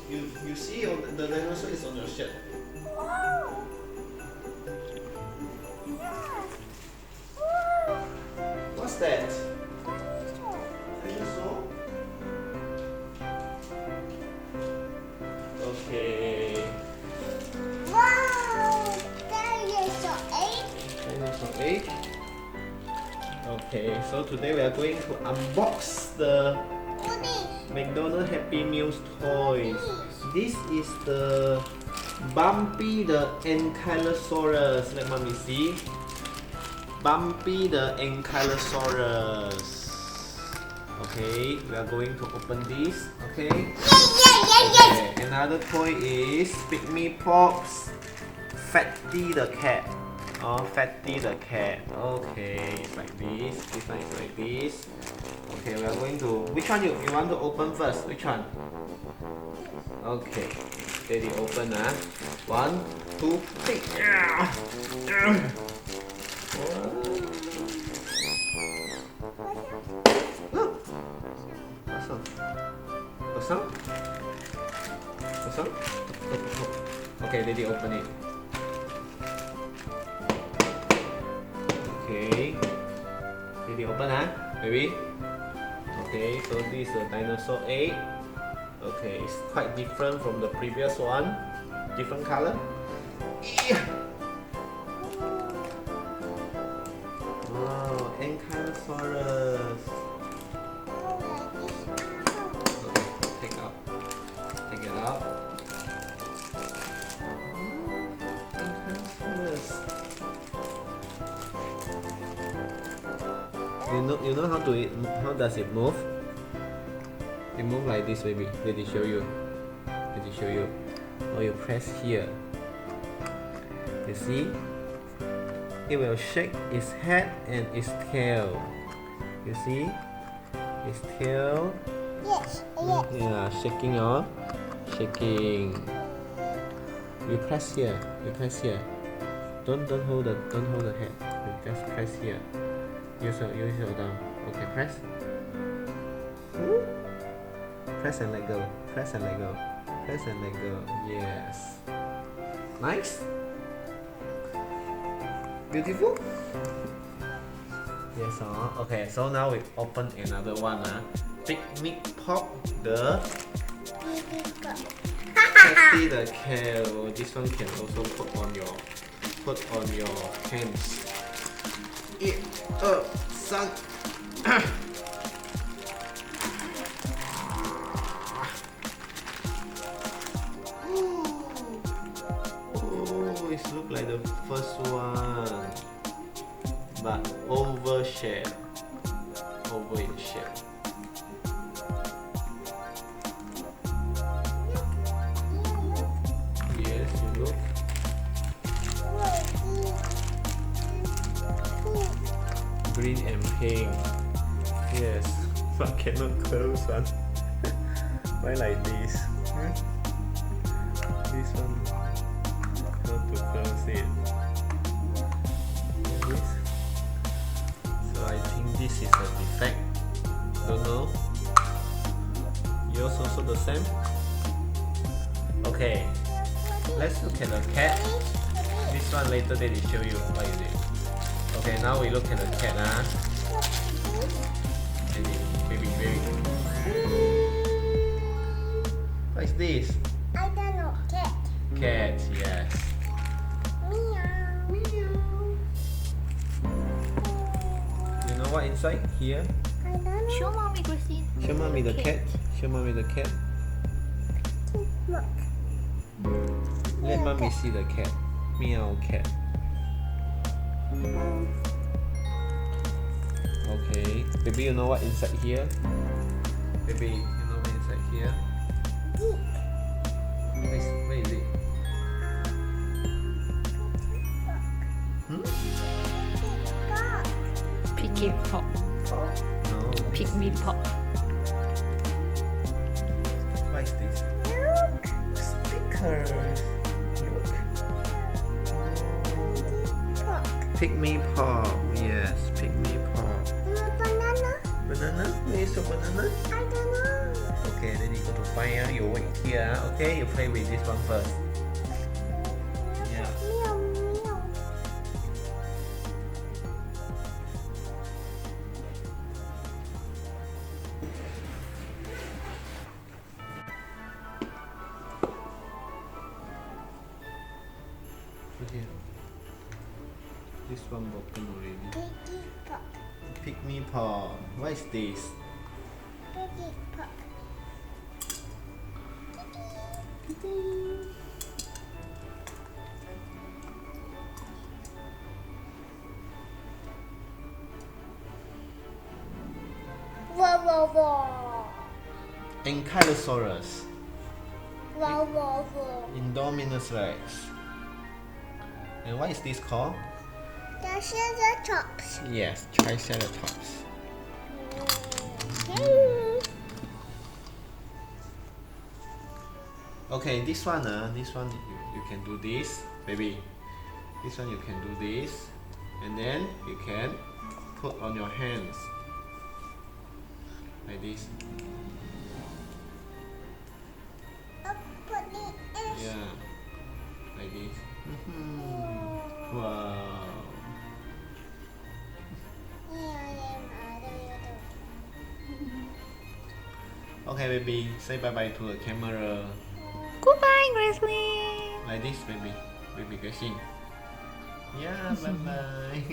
you see the dinosaur is on your shirt. Wow. Yeah. Wow. What's that? Dinosaur. Dinosaur? Okay. Wow. Dinosaur egg. Dinosaur egg. Okay, so today we are going to unbox the What is? McDonald's Happy Meals toys. This is the Bumpy the Ankylosaurus. Let mommy see. Bumpy the Ankylosaurus. Okay, we are going to open this. Okay. Yeah. Okay. Another toy is Pikmi Pop's Fetti the cat. Oh, Fetti the cat. Okay, it's like this. This one is like this. Okay, we are going to. Which one you want to open first? Which one? Okay, ready, open. 1, 2, 3. Look. Awesome. Awesome. Awesome. Okay, ready, open it. Okay. Ready, open, baby? Okay, so this is a dinosaur egg. Okay, it's quite different from the previous one. Different color. Yeah. Wow, Ankylosaurus. Okay, take it out. Ankylosaurus. You know how does it move? It moves like this, baby. Let me show you. Oh, you press here. You see? It will shake its head and its tail. You see? Its tail. Yes. Yeah, shaking. You press here. Don't hold the head. You just press here. Use your thumb. Okay, press. Press and let go. Yes. Nice. Beautiful. Yes. Okay. So now we open another one. Pikmi Pop the Fetti the cat. This one can also put on your hands. Eat up, son. Oh, it looks like the first one, but oval in shape. Yes, you look. Green and pink. Yes, but cannot close one. Why like this? This one, how to close it? This. So I think this is a defect. Don't know. Yours also the same? Okay, let's look at the cat. This one later they will show you what is it. Okay, now we look at the cat. Baby. What is this? I don't know. Cat. Cat, yes. Meow. You know what inside here? I don't know. Show mommy, Christine. Show mommy the cat. Look. Let mommy see the cat. Meow cat. Okay. Baby, you know what inside here? Baby, you know what inside here? Where is it? Pikmi Pop. No. Pikmi Pop. What is this? Look. Stickers. Look. Look. Pikmi Pop. Yes, Pikmi Pop. Banana. Banana? Where is your banana? I don't know. Okay, then you go to find fine. You wait here. Okay, you play with this one first. Yeah. Meow, meow. Look here. This one broken already. Piggy pop. Pikmi paw. What is this? Piggy pop. Whoa, whoa, whoa. Ankylosaurus. Whoa, whoa, whoa. Indominus Rex. And what is this called? That's the tops. Yes, Triceratops. Okay, this one you can do this, baby. This one you can do this, and then you can put on your hands like this. Yeah, like this. Wow. Okay, baby, say bye bye to the camera. Goodbye, Grizzly. Like this, baby. Baby Gashing. Yeah, bye bye.